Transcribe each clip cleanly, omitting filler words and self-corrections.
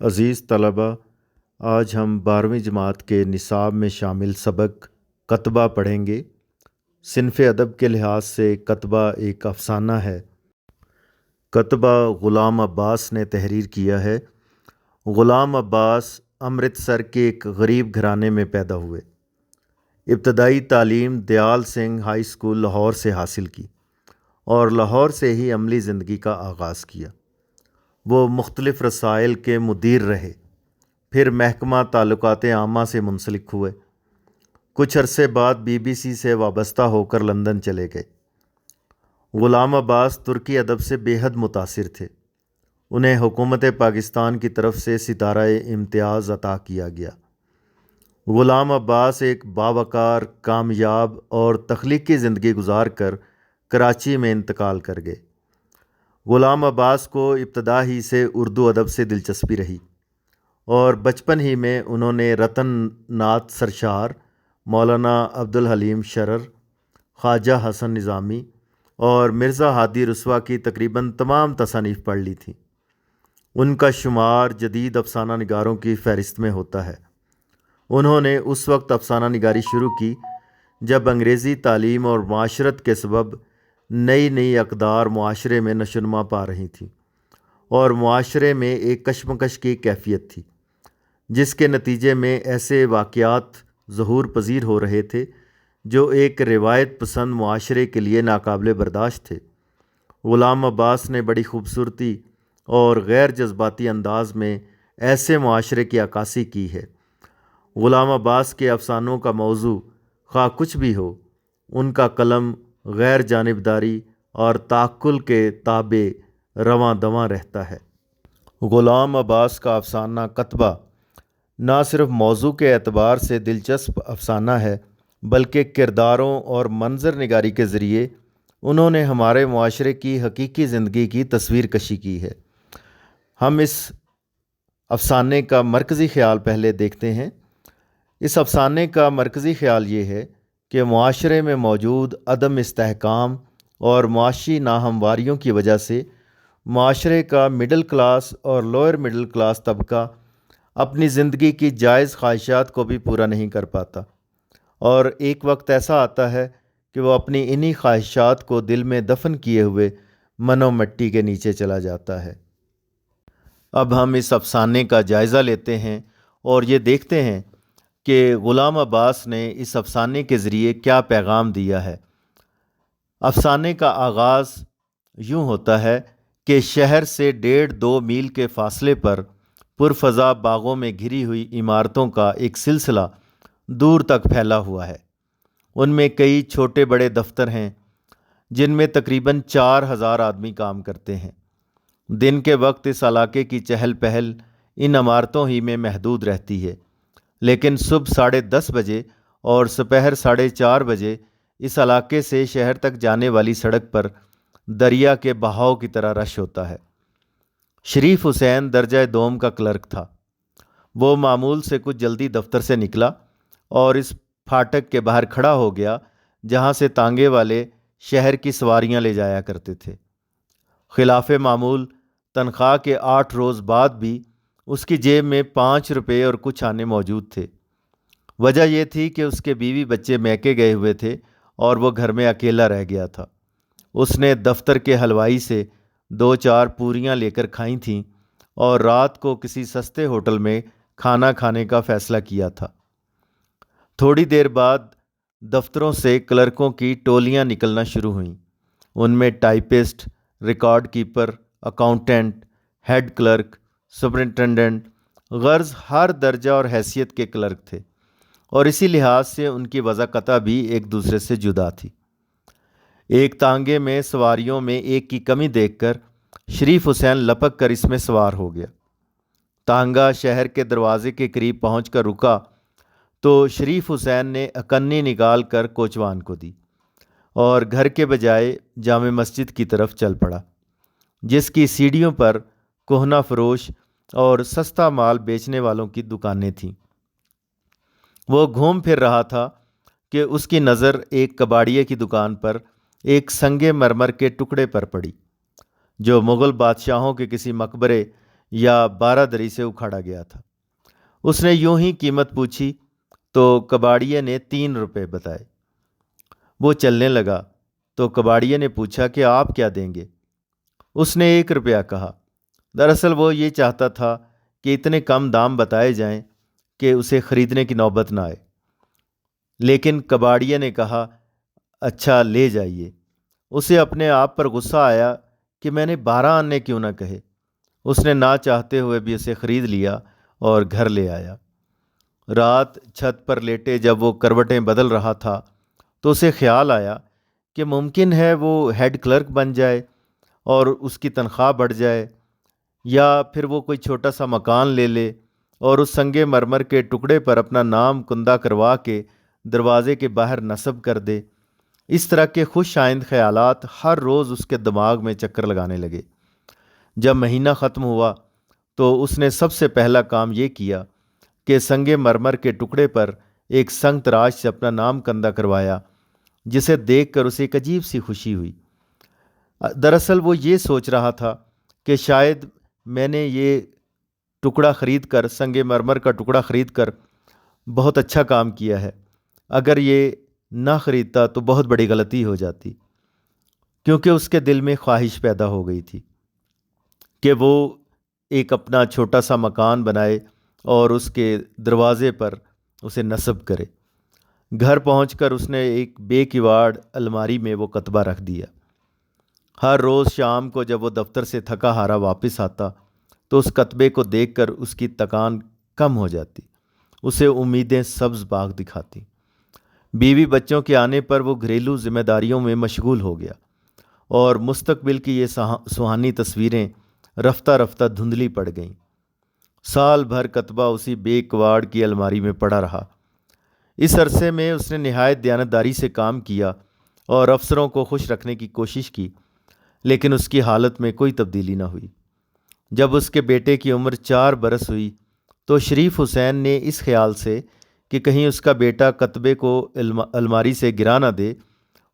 عزیز طلبہ، آج ہم 12ویں جماعت کے نصاب میں شامل سبق کتبہ پڑھیں گے۔ صنف ادب کے لحاظ سے کتبہ ایک افسانہ ہے۔ کتبہ غلام عباس نے تحریر کیا ہے۔ غلام عباس امرتسر کے ایک غریب گھرانے میں پیدا ہوئے۔ ابتدائی تعلیم دیال سنگھ ہائی اسکول لاہور سے حاصل کی اور لاہور سے ہی عملی زندگی کا آغاز کیا۔ وہ مختلف رسائل کے مدیر رہے، پھر محکمہ تعلقات عامہ سے منسلک ہوئے۔ کچھ عرصے بعد BBC سے وابستہ ہو کر لندن چلے گئے۔ غلام عباس ترکی ادب سے بے حد متاثر تھے۔ انہیں حکومت پاکستان کی طرف سے ستارہ امتیاز عطا کیا گیا۔ غلام عباس ایک باوقار، کامیاب اور تخلیقی زندگی گزار کر کراچی میں انتقال کر گئے۔ غلام عباس کو ابتدا ہی سے اردو ادب سے دلچسپی رہی اور بچپن ہی میں انہوں نے رتن ناتھ سرشار، مولانا عبدالحلیم شرر، خواجہ حسن نظامی اور مرزا ہادی رسوا کی تقریباً تمام تصانیف پڑھ لی تھیں۔ ان کا شمار جدید افسانہ نگاروں کی فہرست میں ہوتا ہے۔ انہوں نے اس وقت افسانہ نگاری شروع کی جب انگریزی تعلیم اور معاشرت کے سبب نئی نئی اقدار معاشرے میں نشوونما پا رہی تھیں اور معاشرے میں ایک کشمکش کی کیفیت تھی، جس کے نتیجے میں ایسے واقعات ظہور پذیر ہو رہے تھے جو ایک روایت پسند معاشرے کے لیے ناقابل برداشت تھے۔ غلام عباس نے بڑی خوبصورتی اور غیر جذباتی انداز میں ایسے معاشرے کی عکاسی کی ہے۔ غلام عباس کے افسانوں کا موضوع خواہ کچھ بھی ہو، ان کا قلم غیر جانبداری اور تعقل کے تابع رواں دواں رہتا ہے۔ غلام عباس کا افسانہ کتبہ نہ صرف موضوع کے اعتبار سے دلچسپ افسانہ ہے، بلکہ کرداروں اور منظر نگاری کے ذریعے انہوں نے ہمارے معاشرے کی حقیقی زندگی کی تصویر کشی کی ہے۔ ہم اس افسانے کا مرکزی خیال پہلے دیکھتے ہیں۔ اس افسانے کا مرکزی خیال یہ ہے کہ معاشرے میں موجود عدم استحکام اور معاشی ناہمواریوں کی وجہ سے معاشرے کا مڈل کلاس اور لوئر مڈل کلاس طبقہ اپنی زندگی کی جائز خواہشات کو بھی پورا نہیں کر پاتا، اور ایک وقت ایسا آتا ہے کہ وہ اپنی انہی خواہشات کو دل میں دفن کیے ہوئے منو مٹی کے نیچے چلا جاتا ہے۔ اب ہم اس افسانے کا جائزہ لیتے ہیں اور یہ دیکھتے ہیں کہ غلام عباس نے اس افسانے کے ذریعے کیا پیغام دیا ہے۔ افسانے کا آغاز یوں ہوتا ہے کہ شہر سے 1.5-2 میل کے فاصلے پر پرفضا باغوں میں گھری ہوئی عمارتوں کا ایک سلسلہ دور تک پھیلا ہوا ہے۔ ان میں کئی چھوٹے بڑے دفتر ہیں جن میں تقریباً 4000 آدمی کام کرتے ہیں۔ دن کے وقت اس علاقے کی چہل پہل ان عمارتوں ہی میں محدود رہتی ہے، لیکن صبح 10:30 بجے اور سپہر 4:30 بجے اس علاقے سے شہر تک جانے والی سڑک پر دریا کے بہاؤ کی طرح رش ہوتا ہے۔ شریف حسین درجہ دوم کا کلرک تھا۔ وہ معمول سے کچھ جلدی دفتر سے نکلا اور اس پھاٹک کے باہر کھڑا ہو گیا جہاں سے تانگے والے شہر کی سواریاں لے جایا کرتے تھے۔ خلاف معمول تنخواہ کے 8 روز بعد بھی اس کی جیب میں 5 روپے اور کچھ آنے موجود تھے۔ وجہ یہ تھی کہ اس کے بیوی بچے میکے گئے ہوئے تھے اور وہ گھر میں اکیلا رہ گیا تھا۔ اس نے دفتر کے حلوائی سے 2-4 پوریاں لے کر کھائیں تھیں اور رات کو کسی سستے ہوٹل میں کھانا کھانے کا فیصلہ کیا تھا۔ تھوڑی دیر بعد دفتروں سے کلرکوں کی ٹولیاں نکلنا شروع ہوئیں۔ ان میں typist, record keeper, accountant, head clerk, superintendent, غرض ہر درجہ اور حیثیت کے کلرک تھے، اور اسی لحاظ سے ان کی وضاقتہ بھی ایک دوسرے سے جدا تھی۔ ایک تانگے میں سواریوں میں ایک کی کمی دیکھ کر شریف حسین لپک کر اس میں سوار ہو گیا۔ تانگا شہر کے دروازے کے قریب پہنچ کر رکا تو شریف حسین نے اکنی نکال کر کوچوان کو دی اور گھر کے بجائے جامع مسجد کی طرف چل پڑا، جس کی سیڑھیوں پر کہنہ فروش اور سستا مال بیچنے والوں کی دکانیں تھیں۔ وہ گھوم پھر رہا تھا کہ اس کی نظر ایک کباڑیے کی دکان پر ایک سنگ مرمر کے ٹکڑے پر پڑی، جو مغل بادشاہوں کے کسی مقبرے یا 12 دری سے اکھاڑا گیا تھا۔ اس نے یوں ہی قیمت پوچھی تو کباڑیے نے 3 روپے بتائے۔ وہ چلنے لگا تو کباڑیے نے پوچھا کہ آپ کیا دیں گے؟ اس نے 1 روپیہ کہا۔ دراصل وہ یہ چاہتا تھا کہ اتنے کم دام بتائے جائیں کہ اسے خریدنے کی نوبت نہ آئے، لیکن کباڑیے نے کہا اچھا لے جائیے۔ اسے اپنے آپ پر غصہ آیا کہ میں نے 12 آنے کیوں نہ کہے۔ اس نے نہ چاہتے ہوئے بھی اسے خرید لیا اور گھر لے آیا۔ رات چھت پر لیٹے جب وہ کروٹیں بدل رہا تھا تو اسے خیال آیا کہ ممکن ہے وہ ہیڈ کلرک بن جائے اور اس کی تنخواہ بڑھ جائے، یا پھر وہ کوئی چھوٹا سا مکان لے لے اور اس سنگ مرمر کے ٹکڑے پر اپنا نام کندہ کروا کے دروازے کے باہر نصب کر دے۔ اس طرح کے خوش آئند خیالات ہر روز اس کے دماغ میں چکر لگانے لگے۔ جب مہینہ ختم ہوا تو اس نے سب سے پہلا کام یہ کیا کہ سنگ مرمر کے ٹکڑے پر ایک سنگ تراش سے اپنا نام کندہ کروایا، جسے دیکھ کر اسے ایک عجیب سی خوشی ہوئی۔ دراصل وہ یہ سوچ رہا تھا کہ شاید میں نے یہ ٹکڑا خرید کر، سنگ مرمر کا ٹکڑا خرید کر بہت اچھا کام کیا ہے۔ اگر یہ نہ خریدتا تو بہت بڑی غلطی ہو جاتی، کیونکہ اس کے دل میں خواہش پیدا ہو گئی تھی کہ وہ ایک اپنا چھوٹا سا مکان بنائے اور اس کے دروازے پر اسے نصب کرے۔ گھر پہنچ کر اس نے ایک بے کواڑ الماری میں وہ کتبہ رکھ دیا۔ ہر روز شام کو جب وہ دفتر سے تھکا ہارا واپس آتا تو اس کتبے کو دیکھ کر اس کی تکان کم ہو جاتی، اسے امیدیں سبز باغ دکھاتی۔ بیوی بچوں کے آنے پر وہ گھریلو ذمہ داریوں میں مشغول ہو گیا اور مستقبل کی یہ سہانی تصویریں رفتہ رفتہ دھندلی پڑ گئیں۔ سال بھر کتبہ اسی بے کواڑ کی الماری میں پڑا رہا۔ اس عرصے میں اس نے نہایت دیانتداری سے کام کیا اور افسروں کو خوش رکھنے کی کوشش کی، لیکن اس کی حالت میں کوئی تبدیلی نہ ہوئی۔ جب اس کے بیٹے کی عمر 4 برس ہوئی تو شریف حسین نے اس خیال سے کہ کہیں اس کا بیٹا کتبے کو الماری سے گرا نہ دے،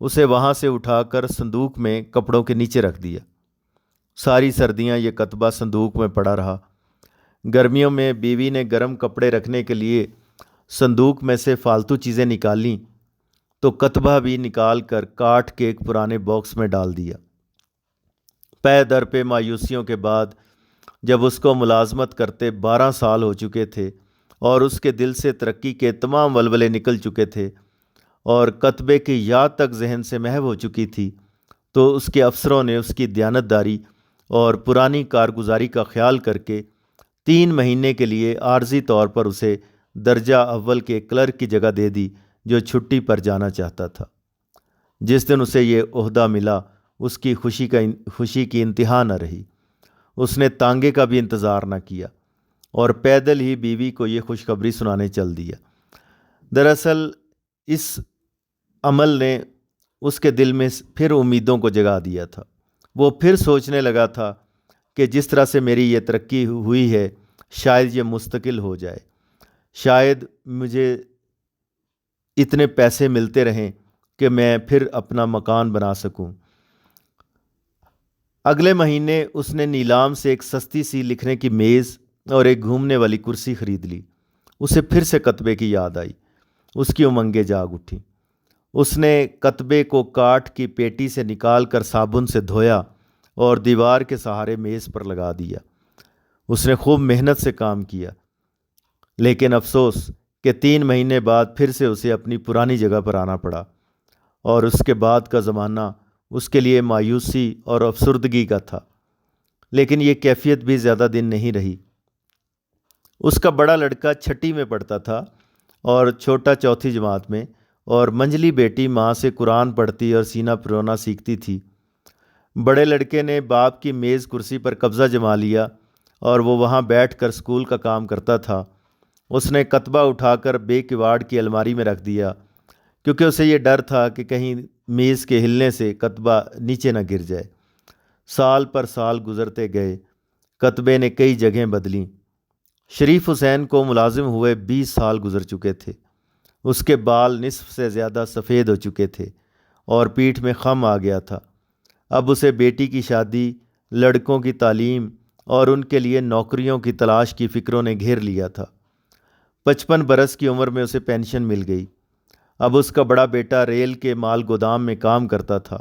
اسے وہاں سے اٹھا کر صندوق میں کپڑوں کے نیچے رکھ دیا۔ ساری سردیاں یہ کتبہ صندوق میں پڑا رہا۔ گرمیوں میں بیوی نے گرم کپڑے رکھنے کے لیے صندوق میں سے فالتو چیزیں نکالیں تو کتبہ بھی نکال کر کاٹ کے ایک پرانے باکس میں ڈال دیا۔ پے در پہ مایوسیوں کے بعد جب اس کو ملازمت کرتے 12 سال ہو چکے تھے اور اس کے دل سے ترقی کے تمام ولولے نکل چکے تھے اور کتبے کی یاد تک ذہن سے محو ہو چکی تھی، تو اس کے افسروں نے اس کی دیانتداری اور پرانی کارگزاری کا خیال کر کے 3 مہینے کے لیے عارضی طور پر اسے درجہ اول کے کلرک کی جگہ دے دی جو چھٹی پر جانا چاہتا تھا۔ جس دن اسے یہ عہدہ ملا اس کی خوشی کی انتہا نہ رہی۔ اس نے تانگے کا بھی انتظار نہ کیا اور پیدل ہی بیوی کو یہ خوشخبری سنانے چل دیا۔ دراصل اس عمل نے اس کے دل میں پھر امیدوں کو جگا دیا تھا۔ وہ پھر سوچنے لگا تھا کہ جس طرح سے میری یہ ترقی ہوئی ہے شاید یہ مستقل ہو جائے، شاید مجھے اتنے پیسے ملتے رہیں کہ میں پھر اپنا مکان بنا سکوں۔ اگلے مہینے اس نے نیلام سے ایک سستی سی لکھنے کی میز اور ایک گھومنے والی کرسی خرید لی۔ اسے پھر سے کتبے کی یاد آئی، اس کی امنگیں جاگ اٹھیں۔ اس نے کتبے کو کاٹ کی پیٹی سے نکال کر صابن سے دھویا اور دیوار کے سہارے میز پر لگا دیا۔ اس نے خوب محنت سے کام کیا، لیکن افسوس کہ 3 مہینے بعد پھر سے اسے اپنی پرانی جگہ پر آنا پڑا اور اس کے بعد کا زمانہ اس کے لیے مایوسی اور افسردگی کا تھا۔ لیکن یہ کیفیت بھی زیادہ دن نہیں رہی۔ اس کا بڑا لڑکا 6ٹھی میں پڑھتا تھا اور چھوٹا 4تھی جماعت میں، اور منجلی بیٹی ماں سے قرآن پڑھتی اور سینہ پرونا سیکھتی تھی۔ بڑے لڑکے نے باپ کی میز کرسی پر قبضہ جما لیا اور وہ وہاں بیٹھ کر اسکول کا کام کرتا تھا۔ اس نے کتبہ اٹھا کر بے کواڑ کی الماری میں رکھ دیا، کیونکہ اسے یہ ڈر تھا کہ کہیں میز کے ہلنے سے کتبہ نیچے نہ گر جائے۔ سال پر سال گزرتے گئے، کتبے نے کئی جگہیں بدلیں۔ شریف حسین کو ملازم ہوئے 20 سال گزر چکے تھے۔ اس کے بال نصف سے زیادہ سفید ہو چکے تھے اور پیٹھ میں خم آ گیا تھا۔ اب اسے بیٹی کی شادی، لڑکوں کی تعلیم اور ان کے لیے نوکریوں کی تلاش کی فکروں نے گھیر لیا تھا۔ 55 برس کی عمر میں اسے پینشن مل گئی۔ اب اس کا بڑا بیٹا ریل کے مال گودام میں کام کرتا تھا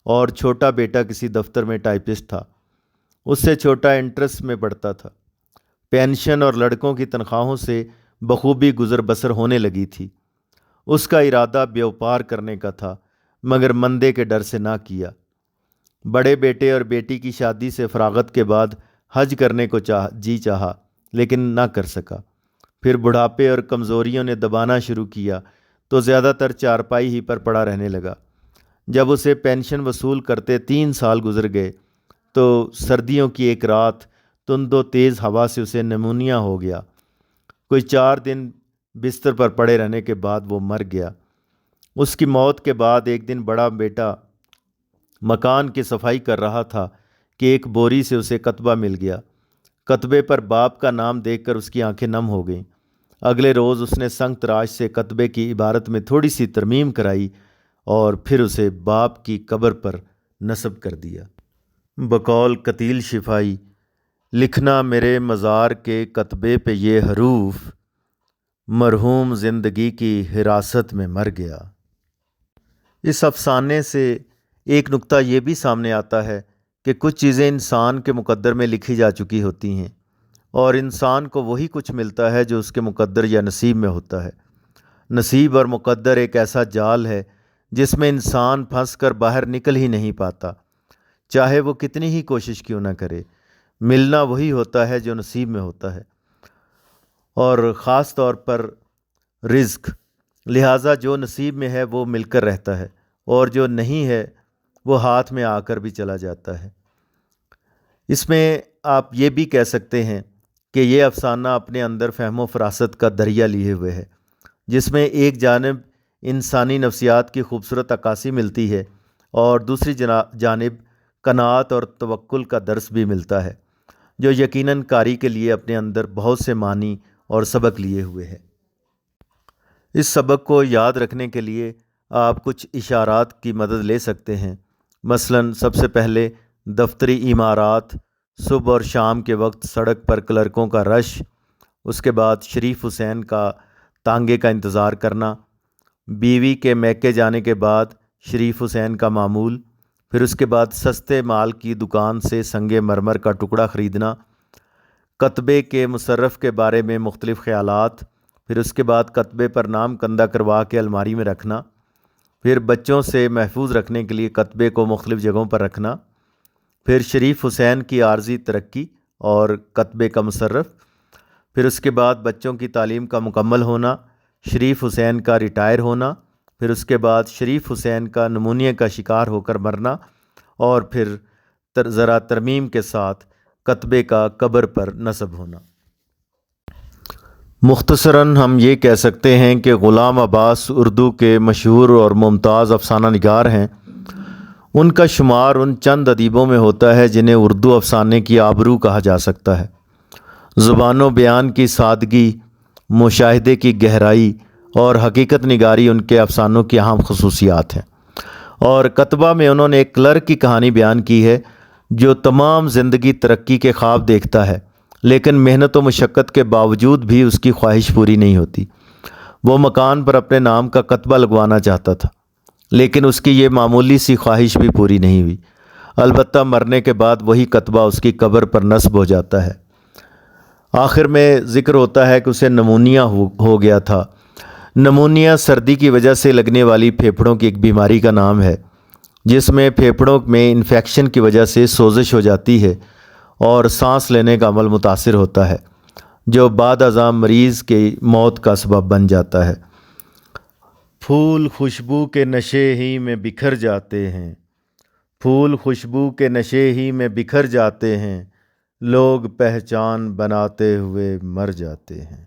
اور چھوٹا بیٹا کسی دفتر میں ٹائپسٹ تھا۔ اس سے چھوٹا انٹرسٹ میں پڑھتا تھا۔ پینشن اور لڑکوں کی تنخواہوں سے بخوبی گزر بسر ہونے لگی تھی۔ اس کا ارادہ بیوپار کرنے کا تھا، مگر مندے کے ڈر سے نہ کیا۔ بڑے بیٹے اور بیٹی کی شادی سے فراغت کے بعد حج کرنے کو چاہا لیکن نہ کر سکا۔ پھر بڑھاپے اور کمزوریوں نے دبانا شروع کیا تو زیادہ تر چارپائی ہی پر پڑا رہنے لگا۔ جب اسے پینشن وصول کرتے 3 سال گزر گئے تو سردیوں کی ایک رات تند و تیز ہوا سے اسے نمونیا ہو گیا۔ کوئی 4 دن بستر پر پڑے رہنے کے بعد وہ مر گیا۔ اس کی موت کے بعد ایک دن بڑا بیٹا مکان کی صفائی کر رہا تھا کہ ایک بوری سے اسے کتبہ مل گیا۔ کتبے پر باپ کا نام دیکھ کر اس کی آنکھیں نم ہو گئیں۔ اگلے روز اس نے سنگ تراش سے کتبے کی عبارت میں تھوڑی سی ترمیم کرائی اور پھر اسے باپ کی قبر پر نصب کر دیا۔ بقول قتیل شفائی، لکھنا میرے مزار کے کتبے پہ یہ حروف، مرحوم زندگی کی حراست میں مر گیا۔ اس افسانے سے ایک نکتہ یہ بھی سامنے آتا ہے کہ کچھ چیزیں انسان کے مقدر میں لکھی جا چکی ہوتی ہیں اور انسان کو وہی کچھ ملتا ہے جو اس کے مقدر یا نصیب میں ہوتا ہے۔ نصیب اور مقدر ایک ایسا جال ہے جس میں انسان پھنس کر باہر نکل ہی نہیں پاتا، چاہے وہ کتنی ہی کوشش کیوں نہ کرے۔ ملنا وہی ہوتا ہے جو نصیب میں ہوتا ہے، اور خاص طور پر رزق۔ لہٰذا جو نصیب میں ہے وہ مل کر رہتا ہے اور جو نہیں ہے وہ ہاتھ میں آ کر بھی چلا جاتا ہے۔ اس میں آپ یہ بھی کہہ سکتے ہیں کہ یہ افسانہ اپنے اندر فہم و فراست کا دریا لیے ہوئے ہے، جس میں ایک جانب انسانی نفسیات کی خوبصورت عکاسی ملتی ہے اور دوسری جانب قناعت اور توکل کا درس بھی ملتا ہے، جو یقیناً قاری کے لیے اپنے اندر بہت سے معنی اور سبق لیے ہوئے ہے۔ اس سبق کو یاد رکھنے کے لیے آپ کچھ اشارات کی مدد لے سکتے ہیں۔ مثلاً سب سے پہلے دفتری عمارات، صبح اور شام کے وقت سڑک پر کلرکوں کا رش، اس کے بعد شریف حسین کا تانگے کا انتظار کرنا، بیوی کے میکے جانے کے بعد شریف حسین کا معمول، پھر اس کے بعد سستے مال کی دکان سے سنگ مرمر کا ٹکڑا خریدنا، کتبے کے مصرف کے بارے میں مختلف خیالات، پھر اس کے بعد کتبے پر نام کندہ کروا کے الماری میں رکھنا، پھر بچوں سے محفوظ رکھنے کے لیے کتبے کو مختلف جگہوں پر رکھنا، پھر شریف حسین کی عارضی ترقی اور کتبے کا مصرف، پھر اس کے بعد بچوں کی تعلیم کا مکمل ہونا، شریف حسین کا ریٹائر ہونا، پھر اس کے بعد شریف حسین کا نمونیا کا شکار ہو کر مرنا، اور پھر ذرا ترمیم کے ساتھ کتبے کا قبر پر نصب ہونا۔ مختصراً ہم یہ کہہ سکتے ہیں کہ غلام عباس اردو کے مشہور اور ممتاز افسانہ نگار ہیں۔ ان کا شمار ان چند ادیبوں میں ہوتا ہے جنہیں اردو افسانے کی آبرو کہا جا سکتا ہے۔ زبان و بیان کی سادگی، مشاہدے کی گہرائی اور حقیقت نگاری ان کے افسانوں کی اہم خصوصیات ہیں۔ اور کتبہ میں انہوں نے ایک کلرک کی کہانی بیان کی ہے جو تمام زندگی ترقی کے خواب دیکھتا ہے، لیکن محنت و مشقت کے باوجود بھی اس کی خواہش پوری نہیں ہوتی۔ وہ مکان پر اپنے نام کا کتبہ لگوانا چاہتا تھا، لیکن اس کی یہ معمولی سی خواہش بھی پوری نہیں ہوئی۔ البتہ مرنے کے بعد وہی کتبہ اس کی قبر پر نصب ہو جاتا ہے۔ آخر میں ذکر ہوتا ہے کہ اسے نمونیا ہو گیا تھا۔ نمونیا سردی کی وجہ سے لگنے والی پھیپھڑوں کی ایک بیماری کا نام ہے، جس میں پھیپھڑوں میں انفیکشن کی وجہ سے سوزش ہو جاتی ہے اور سانس لینے کا عمل متاثر ہوتا ہے، جو بعد ازاں مریض کی موت کا سبب بن جاتا ہے۔ پھول خوشبو کے نشے ہی میں بکھر جاتے ہیں، پھول خوشبو کے نشے ہی میں بکھر جاتے ہیں، لوگ پہچان بناتے ہوئے مر جاتے ہیں۔